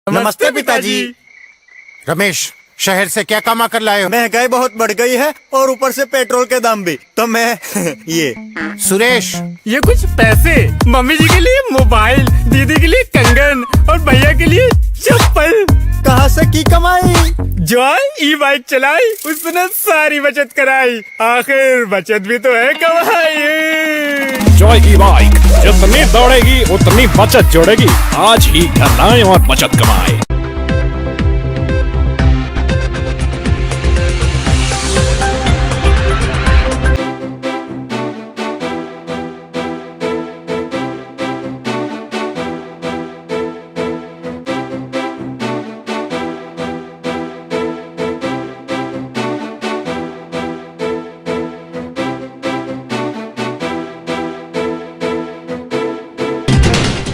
नमस्ते पिताजी। रमेश, शहर से क्या कमा कर लाए हो? महंगाई बहुत बढ़ गई है और ऊपर से पेट्रोल के दाम भी, तो मैं ये। सुरेश, ये कुछ पैसे मम्मी जी के लिए मोबाइल, दीदी के लिए कंगन और भैया के लिए चप्पल। कहाँ से की कमाई? जॉय ई बाइक चलाई, उसने सारी बचत कराई, आखिर बचत भी तो है कमाई। जॉय की बाइक जितनी दौड़ेगी उतनी बचत जोड़ेगी। आज ही घर लाएं और बचत कमाएं।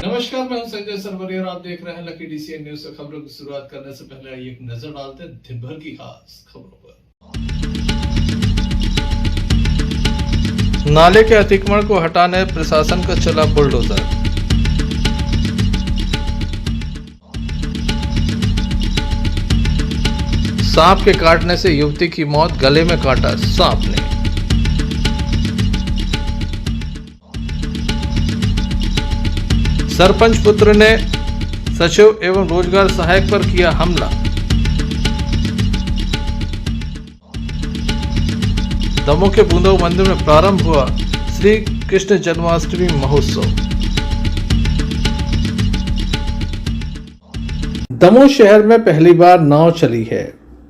नमस्कार, मैं हूं संजय सरवरी और आप देख रहे हैं लकी डीसीएन न्यूज। खबरों की शुरुआत करने से पहले आइए एक नजर डालते हैं दिन भर की खास खबरों पर। नाले के अतिक्रमण को हटाने प्रशासन का चला बुलडोजर। सांप के काटने से युवती की मौत, गले में काटा सांप ने। सरपंच पुत्र ने सचिव एवं रोजगार सहायक पर किया हमला। दमोह के बूंदो मंदिर में प्रारंभ हुआ श्री कृष्ण जन्माष्टमी महोत्सव। दमोह शहर में पहली बार नाव चली है।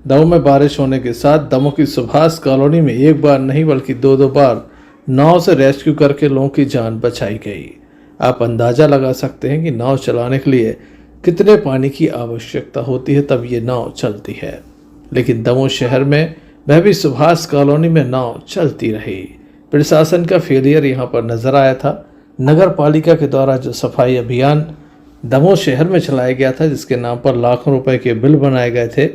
दमोह में बारिश होने के साथ दमोह की सुभाष कॉलोनी में एक बार नहीं बल्कि दो बार नाव से रेस्क्यू करके लोगों की जान बचाई गई। आप अंदाजा लगा सकते हैं कि नाव चलाने के लिए कितने पानी की आवश्यकता होती है, तब ये नाव चलती है। लेकिन दमोह शहर में वह भी सुभाष कॉलोनी में नाव चलती रही। प्रशासन का फेलियर यहाँ पर नजर आया था। नगर पालिका के द्वारा जो सफाई अभियान दमोह शहर में चलाया गया था, जिसके नाम पर लाखों रुपए के बिल बनाए गए थे,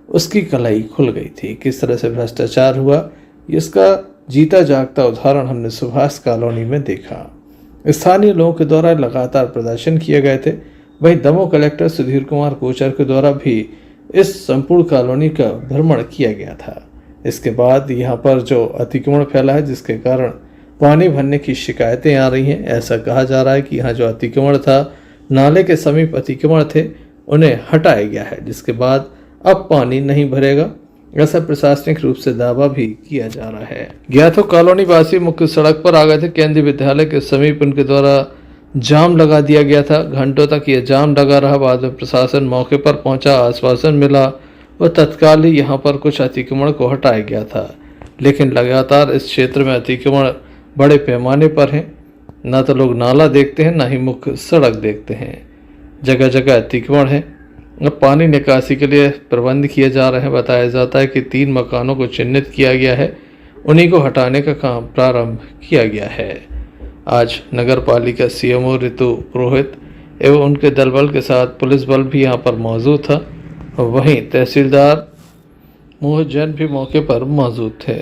उसकी कलाई खुल गई थी। किस तरह से भ्रष्टाचार हुआ, इसका जीता जागता उदाहरण हमने सुभाष कॉलोनी में देखा। स्थानीय लोगों के द्वारा लगातार प्रदर्शन किए गए थे। वहीं दमोह कलेक्टर सुधीर कुमार कोचर के द्वारा भी इस संपूर्ण कॉलोनी का भ्रमण किया गया था। इसके बाद यहाँ पर जो अतिक्रमण फैला है, जिसके कारण पानी भरने की शिकायतें आ रही हैं। ऐसा कहा जा रहा है कि यहाँ जो अतिक्रमण था, नाले के समीप अतिक्रमण थे, उन्हें हटाया गया है, जिसके बाद अब पानी नहीं भरेगा, ऐसा प्रशासनिक रूप से दावा भी किया जा रहा है। ज्ञातो कॉलोनी वासी मुख्य सड़क पर आ गए थे। केंद्रीय विद्यालय के समीप उनके द्वारा जाम लगा दिया गया था। घंटों तक यह जाम लगा रहा। बाद में प्रशासन मौके पर पहुंचा, आश्वासन मिला और तत्काल ही यहाँ पर कुछ अतिक्रमण को हटाया गया था। लेकिन लगातार इस क्षेत्र में अतिक्रमण बड़े पैमाने पर हैं। न तो लोग नाला देखते हैं, न ही मुख्य सड़क देखते हैं। जगह जगह अतिक्रमण है। अब पानी निकासी के लिए प्रबंध किए जा रहे हैं। बताया जाता है कि 3 मकानों को चिन्हित किया गया है, उन्हीं को हटाने का काम प्रारंभ किया गया है। आज नगर पालिका सीएमओ ऋतु पुरोहित एवं उनके दलबल के साथ पुलिस बल भी यहां पर मौजूद था। वहीं तहसीलदार मोहित जैन भी मौके पर मौजूद थे।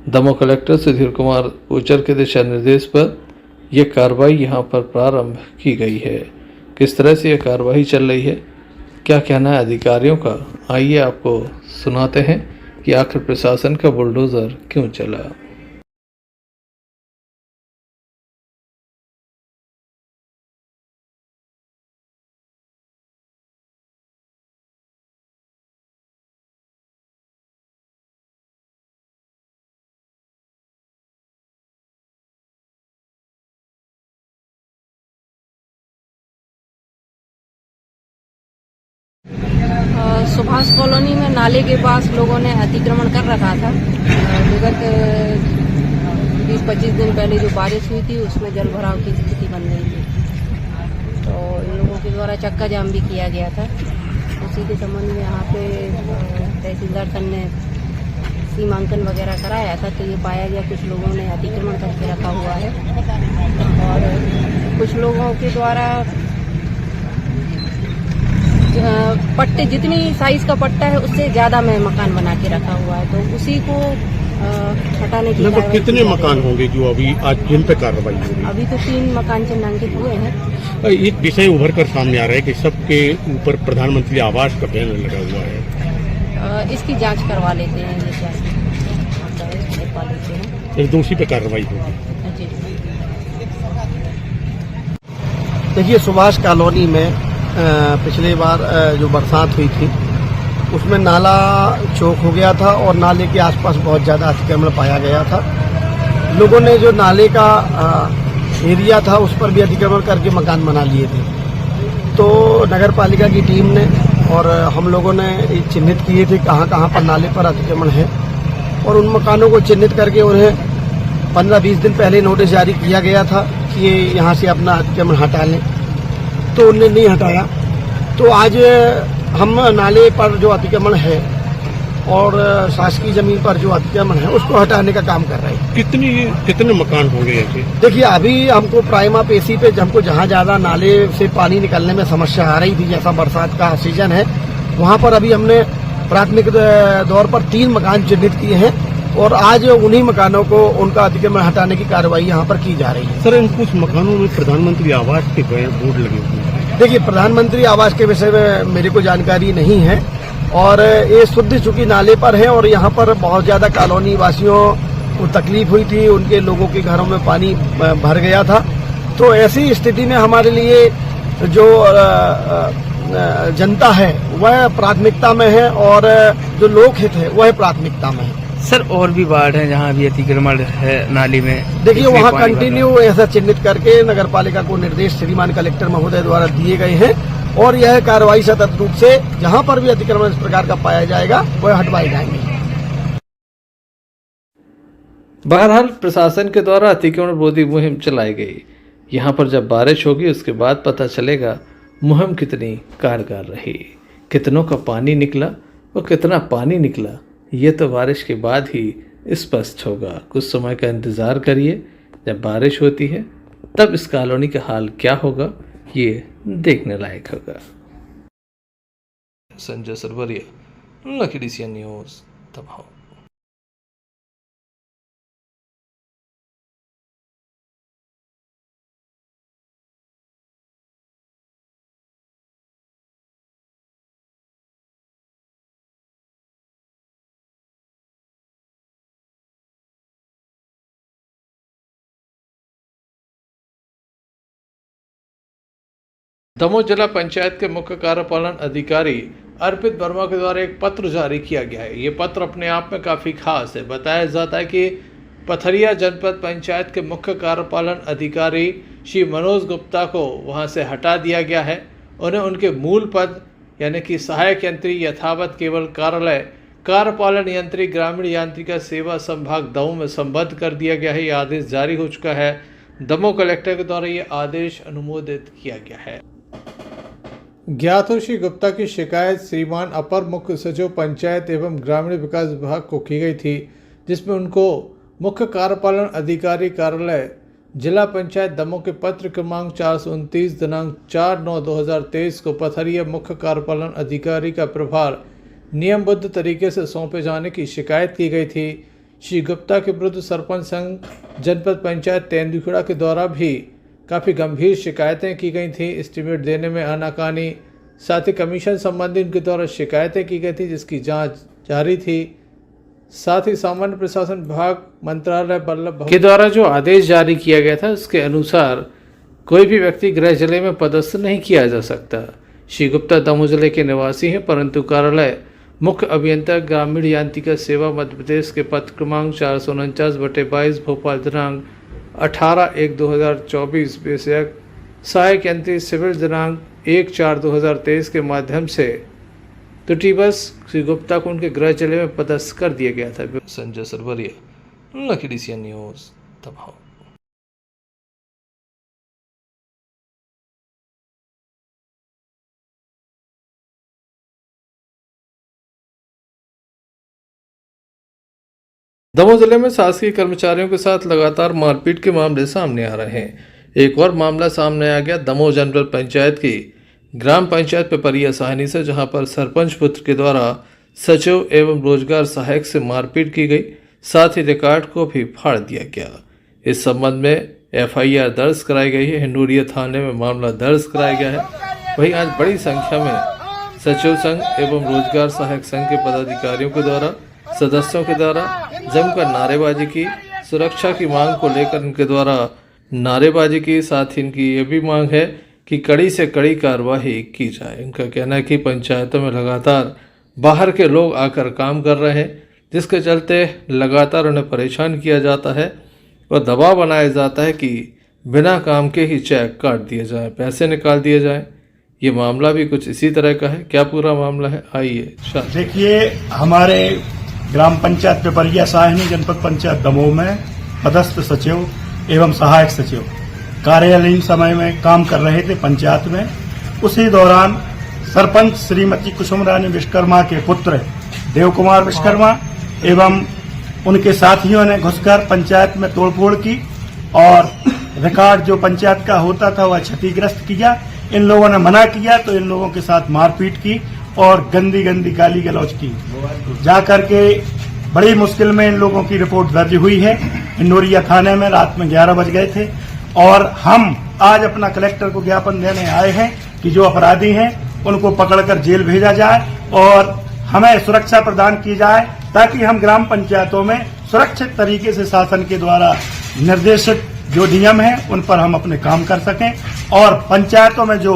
दमोह कलेक्टर सुधीर कुमार कोचर के दिशा निर्देश पर यह कार्रवाई यहां पर प्रारंभ की गई है। किस तरह से यह कार्रवाई चल रही है, क्या कहना है अधिकारियों का, आइए आपको सुनाते हैं कि आखिर प्रशासन का बुलडोजर क्यों चला। सुभाष कॉलोनी में नाले के पास लोगों ने अतिक्रमण कर रखा था। विगत 20-25 दिन पहले जो बारिश हुई थी, उसमें जल भराव की स्थिति बन गई थी, तो इन लोगों के द्वारा चक्का जाम भी किया गया था। उसी के संबंध में यहाँ पे तहसीलदार सर ने सीमांकन वगैरह कराया था, तो ये पाया गया कुछ लोगों ने अतिक्रमण करके रखा हुआ है और कुछ लोगों के द्वारा पट्टे, जितनी साइज का पट्टा है उससे ज्यादा में मकान बना के रखा हुआ है, तो उसी को हटाने की लगभग कितने मकान होंगे जो अभी आज जिन पे कार्रवाई होगी? अभी तो 3 मकान चिन्हांकित हुए हैं एक विषय उभर कर सामने आ रहा है कि सबके ऊपर प्रधानमंत्री आवास का बैनर लगा हुआ है। इसकी जांच करवा लेते हैं, ये क्या करवा लेते हैं, इस दोषी पे कार्रवाई होगी। जी। देखिए, सुभाष कॉलोनी में पिछले बार जो बरसात हुई थी उसमें नाला चौक हो गया था और नाले के आसपास बहुत ज़्यादा अतिक्रमण पाया गया था। लोगों ने जो नाले का एरिया था उस पर भी अतिक्रमण करके मकान बना लिए थे। तो नगर पालिका की टीम ने और हम लोगों ने चिन्हित किए थे कहाँ कहाँ पर नाले पर अतिक्रमण है और उन मकानों को चिन्हित करके उन्हें 15-20 दिन पहले नोटिस जारी किया गया था कि ये यहाँ से अपना अतिक्रमण हटा लें, तो उन्होंने नहीं हटाया। तो आज हम नाले पर जो अतिक्रमण है और शासकीय जमीन पर जो अतिक्रमण है उसको हटाने का काम कर रहे हैं। कितने मकान होंगे ऐसे? देखिए, अभी हमको प्राइमा पेशी पे हमको जहाँ ज्यादा नाले से पानी निकलने में समस्या आ रही थी, जैसा बरसात का सीजन है, वहाँ पर अभी हमने प्राथमिक दौर पर 3 मकान चिन्हित किए हैं और आज उन्हीं मकानों को उनका अतिक्रमण हटाने की कार्रवाई यहाँ पर की जा रही है। सर, इन कुछ मकानों में प्रधानमंत्री आवास के बोर्ड लगे हुए हैं। देखिए, प्रधानमंत्री आवास के विषय में मेरे को जानकारी नहीं है और ये शुद्ध चुकी नाले पर है और यहाँ पर बहुत ज्यादा कॉलोनी वासियों को तकलीफ हुई थी, उनके लोगों के घरों में पानी भर गया था। तो ऐसी स्थिति में हमारे लिए जो जनता है वह प्राथमिकता में है और जो लोकहित है वह प्राथमिकता में है। सर, और भी वार्ड हैं जहां भी अतिक्रमण है नाली में? देखिए, वहां कंटिन्यू ऐसा चिन्हित करके नगर पालिका को निर्देश श्रीमान कलेक्टर महोदय द्वारा दिए गए हैं और यह कार्रवाई सतत रूप से जहां पर भी अतिक्रमण इस प्रकार का पाया जाएगा वह हटवाए जाएंगे। बहरहाल प्रशासन के द्वारा अतिक्रमण विरोधी मुहिम चलाई गई। यहाँ पर जब बारिश होगी उसके बाद पता चलेगा मुहिम कितनी कारगर रही, कितनों का पानी निकला और कितना पानी निकला, ये तो बारिश के बाद ही स्पष्ट होगा। कुछ समय का इंतज़ार करिए, जब बारिश होती है तब इस कॉलोनी का हाल क्या होगा ये देखने लायक होगा। Sanjay Sarwaria, lucky DCN news, दबाव। दमोह जिला पंचायत के मुख्य कार्यपालन अधिकारी अर्पित वर्मा के द्वारा एक पत्र जारी किया गया है। ये पत्र अपने आप में काफ़ी खास है। बताया जाता है कि पथरिया जनपद पंचायत के मुख्य कार्यपालन अधिकारी श्री मनोज गुप्ता को वहां से हटा दिया गया है। उन्हें उनके मूल पद यानी कि सहायक यंत्री यथावत केवल कार्यालय कार्यपालन यंत्री ग्रामीण यांत्रिका सेवा संभाग दमोह में संबद्ध कर दिया गया है। ये आदेश जारी हो चुका है। दमोह कलेक्टर के द्वारा ये आदेश अनुमोदित किया गया है। ज्ञात हो श्री गुप्ता की शिकायत श्रीमान अपर मुख्य सचिव पंचायत एवं ग्रामीण विकास विभाग को की गई थी, जिसमें उनको मुख्य कार्यपालन अधिकारी कार्यालय जिला पंचायत दमोह के पत्र क्रमांक 429 दिनांक 4/9/2023 को पथरिया मुख्य कार्यपालन अधिकारी का प्रभार नियमबद्ध तरीके से सौंपे जाने की शिकायत की गई थी। श्री गुप्ता के विरुद्ध सरपंच संघ जनपद पंचायत तेंदुखेड़ा के द्वारा भी काफ़ी गंभीर शिकायतें की गई थी। एस्टीमेट देने में आनाकानी, साथ ही कमीशन संबंधी उनके द्वारा शिकायतें की गई थी जिसकी जांच जारी थी। साथ ही सामान्य प्रशासन विभाग मंत्रालय वल्लभ के द्वारा जो आदेश जारी किया गया था उसके अनुसार कोई भी व्यक्ति गृह जिले में पदस्थ नहीं किया जा सकता। श्री गुप्ता दमोह जिले के निवासी हैं, परंतु कार्यालय मुख्य अभियंता ग्रामीण यांत्रिका सेवा मध्य प्रदेश के पत्र क्रमांक 449/22 भोपाल दिनांक 18/1/2024 बेशक सहायक यंत्री सिविल दिनांक 1/4/2023 के माध्यम से त्रुटिवश श्री गुप्ता को उनके गृह जिले में पदस्थ कर दिया गया था। Sanjay Sarwaria, lucky DCN news, Damoh. Damoh जिले में शासकीय कर्मचारियों के साथ लगातार मारपीट के मामले सामने आ रहे हैं। एक और मामला सामने आ गया दमोह जनपद पंचायत की ग्राम पंचायत पिपरिया साहनी से, जहां पर सरपंच पुत्र के द्वारा सचिव एवं रोजगार सहायक से मारपीट की गई, साथ ही रिकॉर्ड को भी फाड़ दिया गया। इस संबंध में FIR दर्ज कराई गई है। हिंडूरिया थाने में मामला दर्ज कराया गया है। वहीं आज बड़ी संख्या में सचिव संघ एवं रोजगार सहायक संघ के पदाधिकारियों के द्वारा, सदस्यों के द्वारा जमकर नारेबाजी की। सुरक्षा की मांग को लेकर इनके द्वारा नारेबाजी की। साथ ही इनकी ये भी मांग है कि कड़ी से कड़ी कार्रवाई की जाए। इनका कहना है कि पंचायतों में लगातार बाहर के लोग आकर काम कर रहे हैं, जिसके चलते लगातार उन्हें परेशान किया जाता है और दबाव बनाया जाता है कि बिना काम के ही चेक काट दिए जाए, पैसे निकाल दिए जाएं। ये मामला भी कुछ इसी तरह का है। क्या पूरा मामला है, आइए। देखिए, हमारे ग्राम पंचायत पिपरिया साहिनी जनपद पंचायत दमोह में पदस्थ सचिव एवं सहायक सचिव कार्यालयीन समय में काम कर रहे थे पंचायत में। उसी दौरान सरपंच श्रीमती कुसुम रानी विश्वकर्मा के पुत्र देव कुमार विश्वकर्मा एवं उनके साथियों ने घुसकर पंचायत में तोड़फोड़ की और रिकॉर्ड जो पंचायत का होता था वह क्षतिग्रस्त किया। इन लोगों ने मना किया तो इन लोगों के साथ मारपीट की और गंदी गंदी गाली गलौज की। जाकर के बड़ी मुश्किल में इन लोगों की रिपोर्ट दर्ज हुई है। हिंडूरिया थाने में रात में 11 बज गए थे और हम आज अपना कलेक्टर को ज्ञापन देने आए हैं कि जो अपराधी हैं उनको पकड़कर जेल भेजा जाए और हमें सुरक्षा प्रदान की जाए, ताकि हम ग्राम पंचायतों में सुरक्षित तरीके से शासन के द्वारा निर्देशित जो नियम हैं उन पर हम अपने काम कर सकें और पंचायतों में जो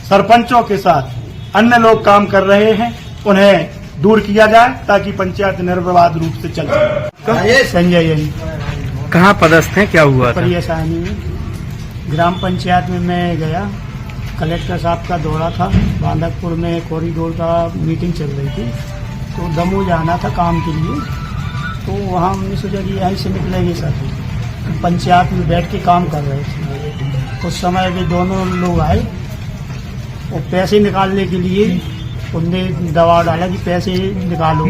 सरपंचों के साथ अन्य लोग काम कर रहे हैं उन्हें दूर किया जाए, ताकि पंचायत निर्विवाद रूप से चल सके। संजय जैन। कहाँ पदस्थ हैं, क्या हुआ था? पिपरिया साहिनी में ग्राम पंचायत में मैं गया। कलेक्टर साहब का दौरा था, बांधकपुर में कॉरिडोर का मीटिंग चल रही थी, तो दमोह जाना था काम के लिए। तो वहाँ हमने सोचा कि यहीं से निकलेंगे सर। पंचायत में बैठ के काम कर रहे थे। उस समय भी दोनों लोग आए और पैसे निकालने के लिए उनने दबाव डाला कि पैसे निकालो,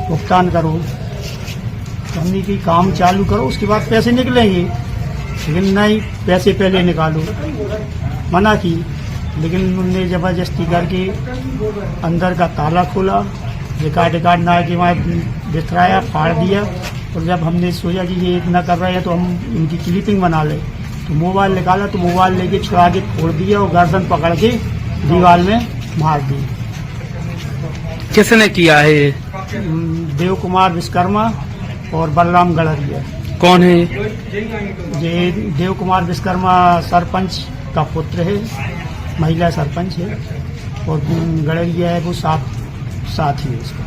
भुगतान करो। तो हमने कि काम चालू करो, उसके बाद पैसे निकलेंगे। लेकिन नहीं, पैसे पहले निकालो, मना की। लेकिन उन्होंने जबरदस्ती करके अंदर का ताला खोला, रिकॉर्ड ना के वहाँ बिखराया, फाड़ दिया। और जब हमने सोचा कि ये इतना कर रहे हैं तो हम इनकी क्लिपिंग बना लें, तो मोबाइल निकाला तो मोबाइल लेके छुड़ा के फोड़ दिया और गर्दन पकड़ के दीवार में मार दी। किसने किया है ये? देव कुमार विश्वकर्मा और बलराम गड़रिया। कौन है ये? देव कुमार विश्वकर्मा सरपंच का पुत्र है, महिला सरपंच है, और गड़रिया है वो साथी है इसका।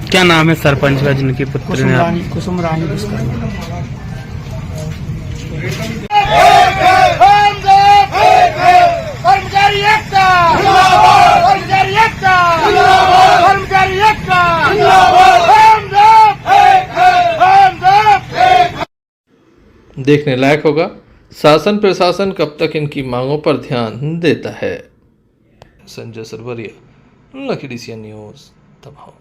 क्या नाम है सरपंच का जिनके पुत्र ने? कुसुम रानी विश्वकर्मा। देखने लायक होगा शासन प्रशासन कब तक इनकी मांगों पर ध्यान देता है। Sanjay Sarwaria, lucky DCN news, Damoh.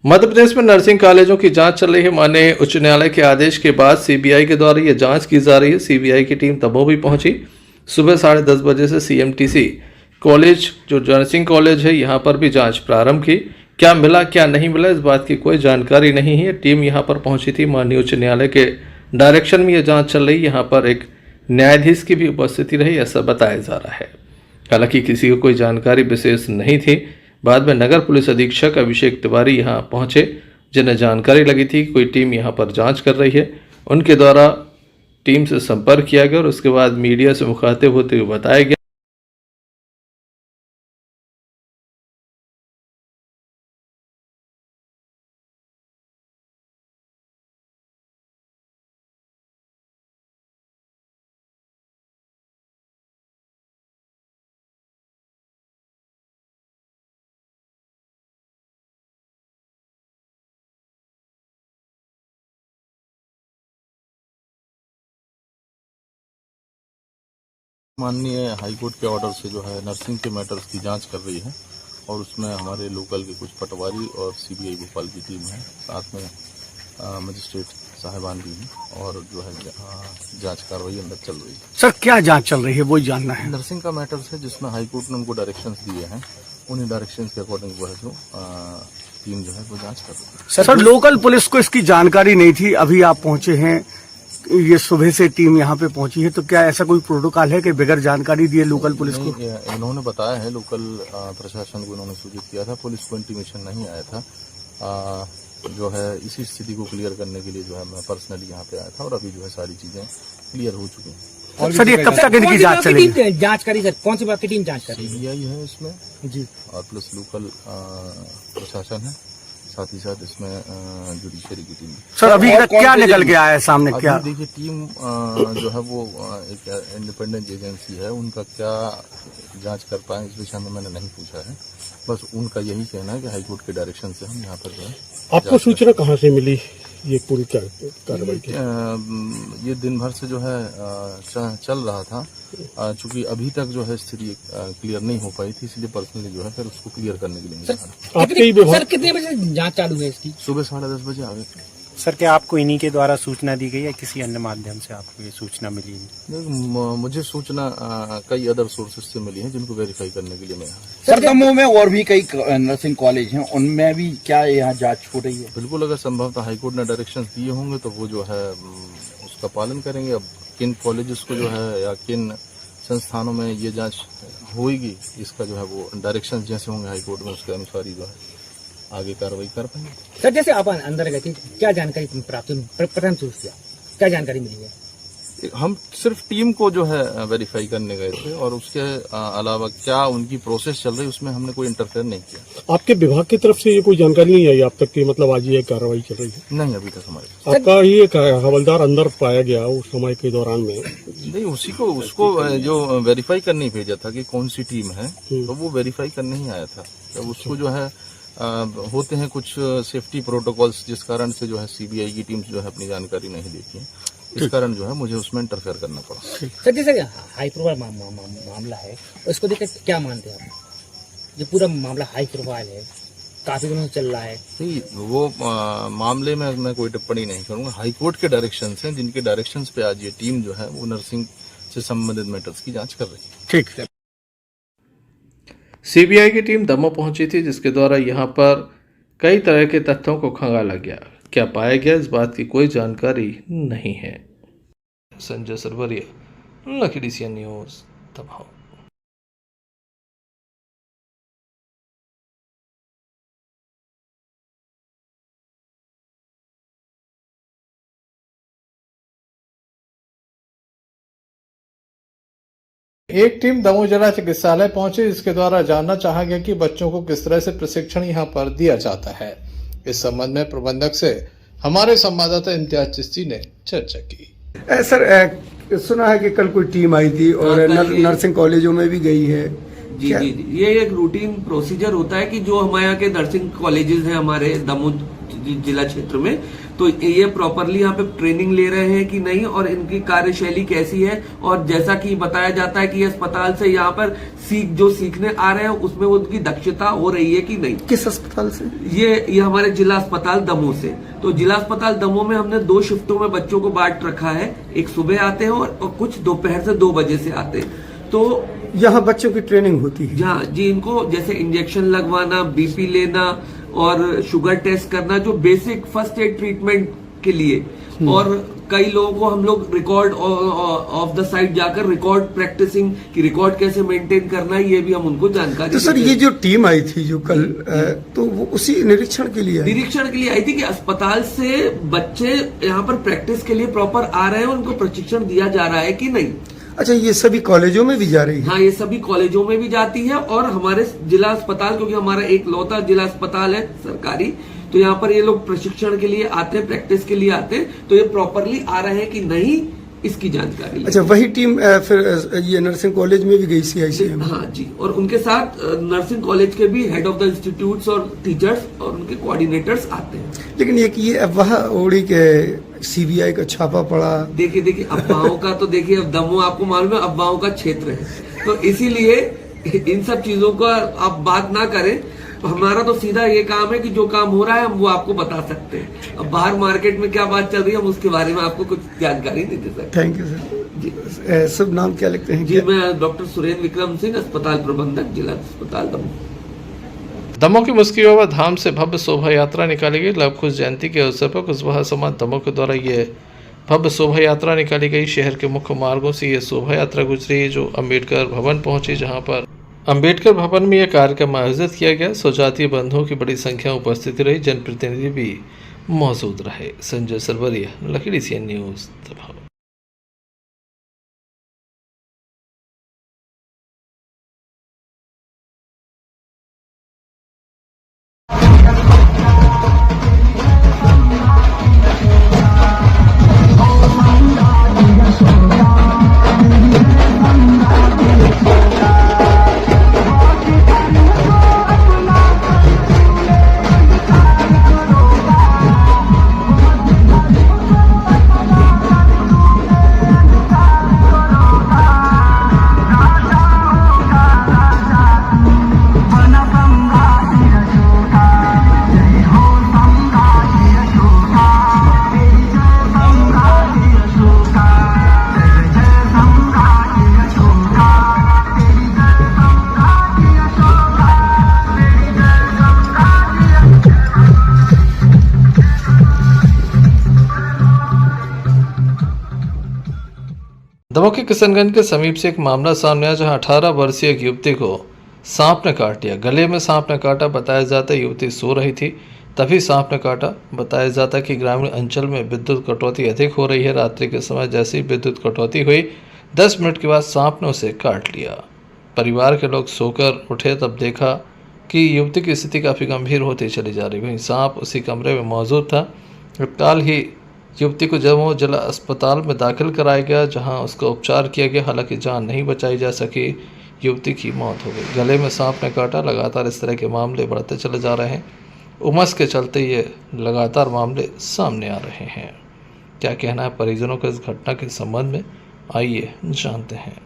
Madhya Pradesh में नर्सिंग कॉलेजों की जांच चल रही है। माननीय उच्च न्यायालय के आदेश के बाद CBI के द्वारा यह जांच की जा रही है। CBI की टीम दमोह भी पहुंची। सुबह 10:30 बजे से CMTC कॉलेज जो नर्सिंग कॉलेज है यहाँ पर भी जांच प्रारंभ की। क्या मिला क्या नहीं मिला इस बात की कोई जानकारी नहीं है। टीम यहाँ पर पहुंची थी। माननीय उच्च न्यायालय के डायरेक्शन में यह जांच चल रही। यहाँ पर एक न्यायाधीश की भी उपस्थिति रही, ऐसा बताया जा रहा है। हालांकि किसी को कोई जानकारी विशेष नहीं थी। बाद में नगर पुलिस अधीक्षक अभिषेक तिवारी यहाँ पहुंचे, जिन्हें जानकारी लगी थी कि कोई टीम यहाँ पर जांच कर रही है। उनके द्वारा टीम से संपर्क किया गया और उसके बाद मीडिया से मुखातिब होते हुए बताया गया माननीय हाईकोर्ट के ऑर्डर से जो है नर्सिंग के मैटर्स की जांच कर रही है और उसमें हमारे लोकल के कुछ पटवारी और CBI भोपाल की टीम है, साथ में मजिस्ट्रेट साहिबान भी हैं और जो है जांच कार्रवाई अंदर चल रही है। सर क्या जांच चल रही है वो जानना है। नर्सिंग का मैटर्स है जिसमें हाईकोर्ट ने उनको डायरेक्शंस दिए हैं, उन्हीं डायरेक्शंस के अकॉर्डिंग वो है जो टीम जो है वो जांच कर रही है। सर लोकल पुलिस को इसकी जानकारी नहीं थी, अभी आप पहुंचे हैं, ये सुबह से टीम यहाँ पे पहुंची है, तो क्या ऐसा कोई प्रोटोकॉल है कि बगैर जानकारी दिए लोकल पुलिस को? नहीं, इन्होंने बताया है, लोकल प्रशासन को इन्होंने सूचित किया था, पुलिस को इंटीमेशन नहीं आया था। जो है इसी स्थिति को क्लियर करने के लिए जो है मैं पर्सनली यहाँ पे आया था और अभी जो है सारी चीजें क्लियर हो चुकी हैं। सर ये कब तक इनकी जांच चलेगी? जांच करी सर, कौन सी बात की टीम जांच कर रही है? सीबीआई है इसमें जी, और प्लस लोकल प्रशासन है, साथ ही साथ इसमें जुडिशरी की टीम। सर अभी तक क्या निकल के आया है सामने? क्या अभी देखिए टीम जो है वो एक इंडिपेंडेंट एजेंसी है, उनका क्या जांच कर पाए इस विषय में मैंने नहीं पूछा है, बस उनका यही कहना है कि हाईकोर्ट के डायरेक्शन से हम यहाँ पर जो है। आपको सूचना कहाँ से मिली ये पूरी कार्रवाई की? ये दिन भर से जो है चल रहा था, चूंकि अभी तक जो है स्थिति क्लियर नहीं हो पाई थी, इसलिए पर्सनली जो है फिर उसको क्लियर करने के लिए निकला। आपके ही विभाग? सर कितने बजे जांच चालू है इसकी? सुबह 10:30 बजे आ गए। सर क्या आपको इन्हीं के द्वारा सूचना दी गई या किसी अन्य माध्यम से आपको ये सूचना मिली? मुझे सूचना कई अदर सोर्सेज से मिली है, जिनको वेरीफाई करने के लिए मैं यहाँ। सर दमोह में और भी कई नर्सिंग कॉलेज हैं, उनमें भी क्या यहाँ जांच हो रही है? बिल्कुल, अगर संभवतः हाईकोर्ट ने डायरेक्शंस दिए होंगे तो वो जो है उसका पालन करेंगे। अब किन कॉलेजेस को जो है या किन संस्थानों में ये जांच होगी, इसका जो है वो डायरेक्शंस जैसे होंगे हाईकोर्ट में, उसके अनुसार ही जो है आगे कार्रवाई कर पाएंगे। सर जैसे आप अंदर गए थे, क्या जानकारी प्राप्त प्रथम सूचना क्या जानकारी मिली है? हम सिर्फ टीम को जो है वेरीफाई करने गए थे और उसके अलावा क्या उनकी प्रोसेस चल रही है उसमें हमने कोई इंटरफेयर नहीं किया। आपके विभाग की तरफ से ये कोई जानकारी नहीं आई आप तक की, मतलब आज ये कार्रवाई चल रही है? नहीं, अभी तक हमारे आपका ही एक हवलदार अंदर पाया गया उस समय के दौरान में? नहीं, उसको जो वेरीफाई करने ही भेजा था कि कौन सी टीम है, तो वो वेरीफाई करने ही आया था। तो उसको जो है होते हैं कुछ सेफ्टी प्रोटोकॉल्स, जिस कारण से जो है सीबीआई की टीम जो है अपनी जानकारी नहीं देती है, इस कारण जो है मुझे उसमें इंटरफेयर करना पड़ा। सर जैसे हाई प्रोफाइल मामला है, उसको देखकर क्या मानते हैं आप? ये पूरा मामला हाई प्रोफाइल है, काफी दिनों से चल रहा है। नहीं, वो मामले में मैं कोई टिप्पणी नहीं करूंगा। हाईकोर्ट के डायरेक्शंस हैं, जिनके डायरेक्शंस पे आज ये टीम जो है वो नर्सिंग से संबंधित मैटर्स की जांच कर रही है। ठीक है। सीबीआई की टीम दमोह पहुंची थी, जिसके द्वारा यहां पर कई तरह के तथ्यों को खंगाला गया। क्या पाया गया इस बात की कोई जानकारी नहीं है। Sanjay Sarwaria, lucky DCN news, Damoh. एक टीम दमोह जिला चिकित्सालय पहुंची, जिसके द्वारा जानना चाहा गया कि बच्चों को किस तरह से प्रशिक्षण यहां पर दिया जाता है। इस संबंध में प्रबंधक से हमारे संवाददाता इम्तियाज चिश्ती ने चर्चा की। सर सुना है कि कल कोई टीम आई थी और नर्सिंग कॉलेजों में भी गई है। जी जी जी, ये एक रूटीन प्रोसीजर होता है कि जो हमारे यहाँ के नर्सिंग कॉलेजेस हैं हमारे दमोह जिला क्षेत्र में, तो ये प्रॉपरली यहाँ पे ट्रेनिंग ले रहे हैं कि नहीं और इनकी कार्यशैली कैसी है, और जैसा कि बताया जाता है कि अस्पताल से यहाँ पर जो सीखने आ रहे हैं उसमें उनकी दक्षता हो रही है कि नहीं। किस अस्पताल से? ये हमारे जिला अस्पताल दमोह से। तो जिला अस्पताल दमोह में हमने 2 शिफ्टों में बच्चों को बांट रखा है, एक सुबह आते हैं और कुछ दोपहर से 2 बजे से आते हैं। तो यहाँ बच्चों की ट्रेनिंग होती है? जहाँ जी, इनको जैसे इंजेक्शन लगवाना, बीपी लेना और शुगर टेस्ट करना, जो बेसिक फर्स्ट एड ट्रीटमेंट के लिए। और कई लोगों को हम लोग रिकॉर्ड ऑफ द साइड जाकर रिकॉर्ड प्रैक्टिसिंग की रिकॉर्ड कैसे मेंटेन करना है, ये भी हम उनको जानकारी। तो सर ये जो टीम आई थी जो कल, तो वो उसी निरीक्षण के लिए आई थी कि अस्पताल से बच्चे यहाँ पर प्रैक्टिस के लिए प्रॉपर आ रहे हैं, उनको प्रशिक्षण दिया जा रहा है कि नहीं। अच्छा, ये सभी कॉलेजों में भी जा रही है? हाँ, ये सभी कॉलेजों में भी जाती है और हमारे जिला अस्पताल, क्योंकि हमारा एक लौता जिला अस्पताल है सरकारी, तो यहाँ पर ये लोग प्रशिक्षण के लिए आते हैं, प्रैक्टिस के लिए आते हैं, तो ये प्रॉपरली आ रहे हैं कि नहीं, इसकी जानकारी। अच्छा, वही टीम फिर ये नर्सिंग कॉलेज में भी गई CICM? हाँ जी, और उनके साथ नर्सिंग कॉलेज के भी हेड ऑफ द इंस्टीट्यूट्स और टीचर्स और उनके कोऑर्डिनेटर्स आते हैं। लेकिन ये अफवाह उड़ी के CBI का छापा पड़ा। देखिए अफवाहों का तो देखिए, अब दमोह आपको मालूम है अफवाहों का क्षेत्र है, तो इसीलिए इन सब चीजों का आप बात ना करें। हमारा तो सीधा ये काम है कि जो काम हो रहा है हम वो आपको बता सकते हैं। अब बाहर मार्केट में क्या बात चल रही है हम उसके बारे में आपको कुछ जानकारी नहीं दे सकते। थैंक यू सर जी। सब नाम क्या लिखते हैं? जी, मैं डॉक्टर सुरेंद्र विक्रम सिंह, अस्पताल प्रबंधक, जिला अस्पताल दमोह। दमोह की मुस्की बाबा धाम से भव्य शोभा यात्रा निकाली गई। लव कुश जयंती के अवसर पर कुशवाहा समाज दमोह के द्वारा ये भव्य शोभा यात्रा निकाली गई। शहर के मुख्य मार्गों से ये शोभा यात्रा गुजरी जो अंबेडकर भवन पहुंची, जहां पर अंबेडकर भवन में यह कार्यक्रम आयोजित किया गया। स्वजातीय बंधुओं की बड़ी संख्या उपस्थित रही, जनप्रतिनिधि भी मौजूद रहे। संजय सरवरिया, लखीडी सीएन न्यूज, दमोह। दमोह के किशनगंज के समीप से एक मामला सामने आया, जहां 18 वर्षीय एक युवती को सांप ने काट लिया। गले में सांप ने काटा, बताया जाता है युवती सो रही थी तभी सांप ने काटा। बताया जाता है कि ग्रामीण अंचल में विद्युत कटौती अधिक हो रही है। रात्रि के समय जैसे ही विद्युत कटौती हुई 10 मिनट के बाद सांप ने उसे काट लिया। परिवार के लोग सोकर उठे तब देखा कि युवती की स्थिति काफ़ी गंभीर होती चली जा रही। वहीं सांप उसी कमरे में मौजूद था। तत्काल ही युवती को दमोह जिला अस्पताल में दाखिल कराया गया, जहां उसका उपचार किया गया। हालांकि जान नहीं बचाई जा सकी, युवती की मौत हो गई। गले में सांप ने काटा। लगातार इस तरह के मामले बढ़ते चले जा रहे हैं। उमस के चलते ये लगातार मामले सामने आ रहे हैं। क्या कहना है परिजनों का इस घटना के संबंध में, आइए जानते हैं।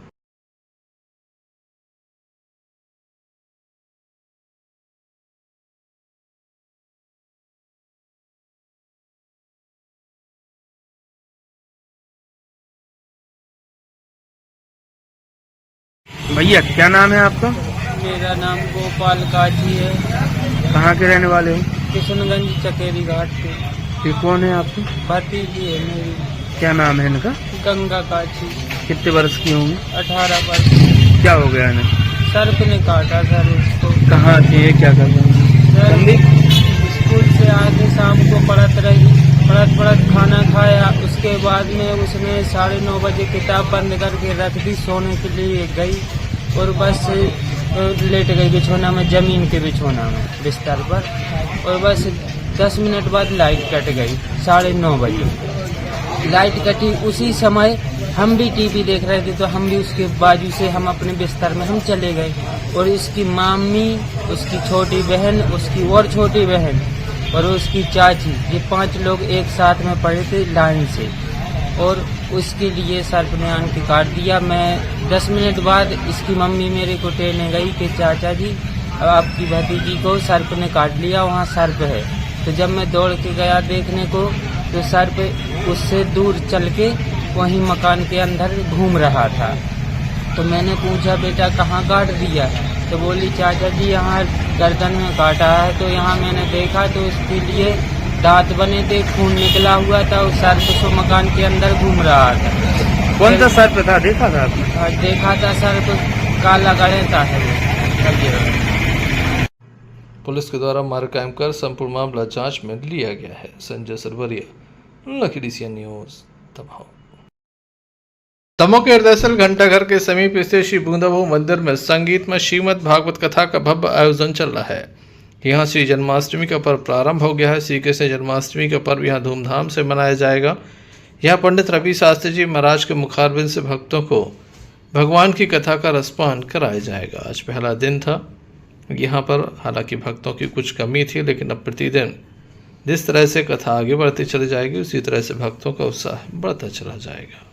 भैया क्या नाम है आपका? मेरा नाम गोपाल काजी है। कहाँ के रहने वाले हो? किशनगंज चकेरी घाट के। ये कौन है आपकी? भतीजी है मेरी। क्या नाम है इनका? गंगा काजी। कितने वर्ष की होंगी? 18 वर्ष। क्या हो गया इन्हें? सर्प ने काटा सर उसको। कहाँ थी ये, क्या कर रहे? स्कूल से आके शाम को पढ़त रही, पढ़त खाना खाया। उसके बाद में उसने 9:30 बजे किताब बंद करके रख दी, सोने के लिए गई और बस लेट गई बिछौना में, जमीन के बिछौना में बिस्तर पर। और बस 10 मिनट बाद लाइट कट गई। 9:30 बजे लाइट कटी। उसी समय हम भी टीवी देख रहे थे, तो हम भी उसके बाजू से हम अपने बिस्तर में हम चले गए। और उसकी मामी, उसकी छोटी बहन, उसकी और छोटी बहन और उसकी चाची, ये 5 लोग एक साथ में पड़े थे लाइन से। और उसके लिए सर्प ने आन के काट दिया। मैं 10 मिनट बाद इसकी मम्मी मेरे को टेने गई कि चाचा जी आपकी भतीजी को सर्प ने काट लिया, वहाँ सर्प है। तो जब मैं दौड़ के गया देखने को, तो सर्प उससे दूर चल के वहीं मकान के अंदर घूम रहा था। तो मैंने पूछा बेटा कहाँ काट दिया? तो बोली चाचा जी यहाँ गर्दन में काटा है। तो यहाँ मैंने देखा तो उसके लिए दांत बने थे, खून निकला हुआ था। उस सर्प तो मकान के अंदर घूम रहा था। कौन सा सर्प था? देखा था आपने? देखा था सर्प, काला गणेता है। पुलिस के द्वारा मार कायम कर संपूर्ण मामला जांच में लिया गया है। संजय सरवरिया, लखीडी सीएन न्यूज, दमोह। दमोह के हरदसल घंटाघर के समीप स्थित श्री बूंदाबू मंदिर में संगीत में श्रीमद् भागवत कथा का भव्य आयोजन चल रहा है। यहाँ श्री जन्माष्टमी का पर्व प्रारंभ हो गया है। श्री कृष्ण जन्माष्टमी का पर्व यहाँ धूमधाम से मनाया जाएगा। यहाँ पंडित रवि शास्त्री जी महाराज के मुखारबिंद से भक्तों को भगवान की कथा का रसपान कराया जाएगा। आज पहला दिन था यहाँ पर। हालांकि भक्तों की कुछ कमी थी, लेकिन अब प्रतिदिन जिस तरह से कथा आगे बढ़ती चली जाएगी, उसी तरह से भक्तों का उत्साह बढ़ता चला जाएगा।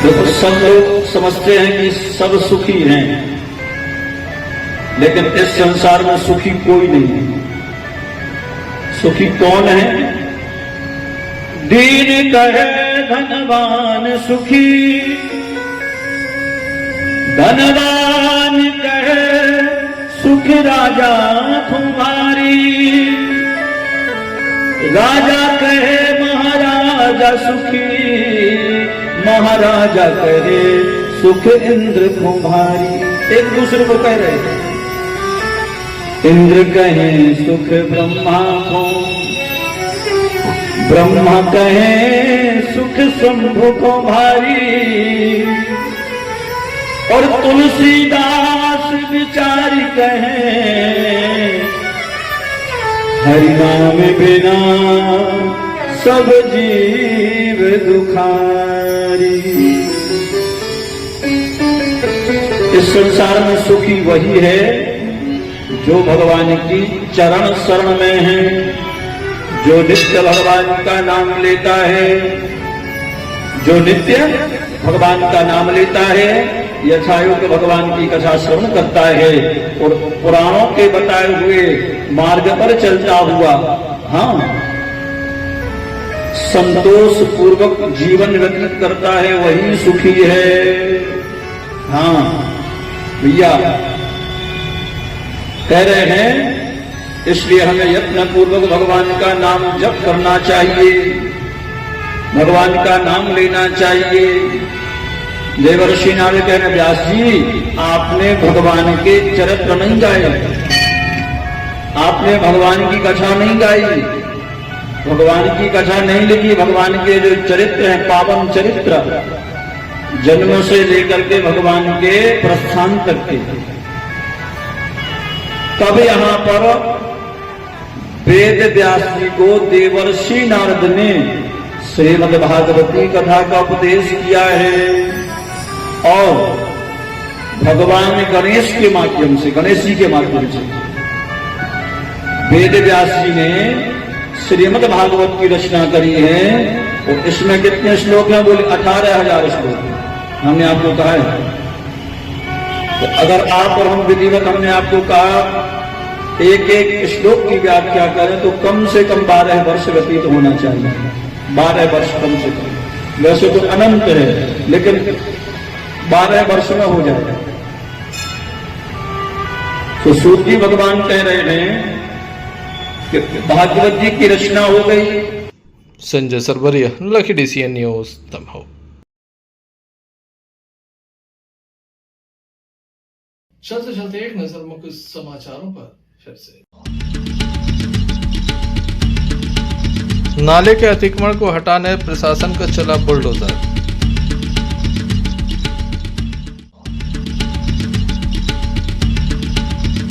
देखो, सब लोग समझते हैं कि सब सुखी हैं, लेकिन इस संसार में सुखी कोई नहीं है। सुखी कौन है? दीन कहे धनवान सुखी, धनवान कहे राजा तुम्हारी, राजा कहे महाराजा सुखी, महाराजा कहे सुख इंद्र तुम्हारी। एक दूसरे को कह रहे हैं, इंद्र कहे सुख ब्रह्मा को, ब्रह्मा कहे सुख शंभु को भारी, और तुलसीदास विचारी कहे हरि नाम बिना सब जीव दुखारी। इस संसार में सुखी वही है जो भगवान की चरण शरण में है, जो नित्य भगवान का नाम लेता है, जो नित्य भगवान का नाम लेता है, यथायोग्य भगवान की कथा श्रवण करता है और पुराणों के बताए हुए मार्ग पर चलता हुआ, हाँ, संतोष पूर्वक जीवन व्यतीत करता है, वही सुखी है। हाँ भैया कह रहे हैं, इसलिए हमें यत्न पूर्वक भगवान का नाम जप करना चाहिए, भगवान का नाम लेना चाहिए। देवर्षि नारद कह रहे, व्यास जी आपने भगवान के चरित्र नहीं गाए, आपने भगवान की कथा नहीं गाई, भगवान की कथा नहीं लिखी। भगवान के जो चरित्र हैं, पावन चरित्र, जन्म से लेकर के भगवान के प्रस्थान तक के, तब यहां पर वेद व्यास जी को देवर्षि नारद ने श्रीमद् भागवती कथा का उपदेश किया है, और भगवान गणेश के माध्यम से, गणेश जी के माध्यम से वेद व्यास जी ने श्रीमद् भागवत की रचना करी है। और इसमें कितने श्लोक हैं? बोले 18,000 श्लोक हमने आपको कहा है। तो अगर आप और हम विधिवत, हमने आपको कहा एक एक श्लोक की व्याख्या करें तो कम से कम 12 वर्ष व्यतीत होना चाहिए, 12 वर्ष कम से कम। वैसे तो अनंत है, लेकिन 12 वर्ष में हो जाए। तो सूत जी भगवान कह रहे हैं कि भागवत जी की रचना हो गई। Sanjay Sarwaria, lucky DCN news, Damoh. चलते चलते एक नजर मुख्य समाचारों पर फिर से। नाले के अतिक्रमण को हटाने प्रशासन का चला बुलडोजर।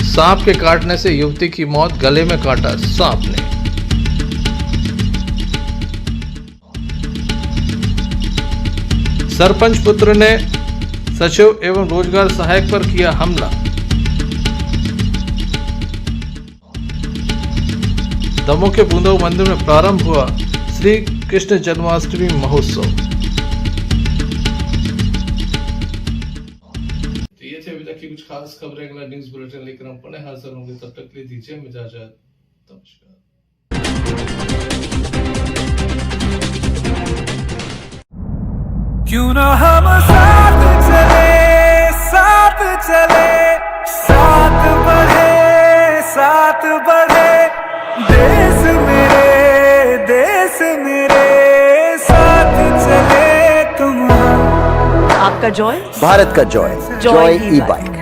सांप के काटने से युवती की मौत, गले में काटा सांप ने। सरपंच पुत्र ने सचिव एवं रोजगार सहायक पर किया हमला। दमोह के बूंदाऊ मंदिर में प्रारंभ हुआ श्री कृष्ण जन्माष्टमी महोत्सव। तो ये थे अभी तक की कुछ खास खबरें। अगला न्यूज बुलेटिन लेकर हम पुनः हाजिर होंगे, तब तक के लिए दीजिए इजाजत। नमस्कार। क्यों ना हम साथ चले, साथ चले, साथ बढ़े, साथ बढ़े, देश मेरे साथ चले तुम। आपका जॉय, भारत का जॉय, जॉय ई-बाइक।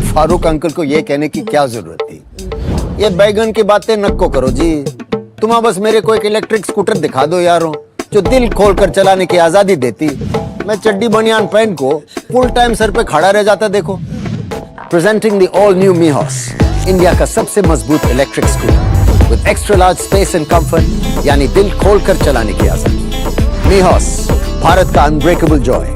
फारूक अंकल को ये कहने की क्या जरूरत थी? ये बैगन की बातें नको करो जी। तुम बस मेरे को एक इलेक्ट्रिक स्कूटर दिखा दो यारों, जो दिल खोलकर चलाने की आजादी देती। मैं चड्डी बनियान पहन को फुल टाइम सर पे खड़ा रह जाता। देखो, प्रेजेंटिंग द ऑल न्यू मीहॉस, इंडिया का सबसे मजबूत electric scooter with extra large space and comfort, यानी दिल खोलकर चलाने की आजादी। मीहॉस, भारत का अनब्रेकेबल जॉय।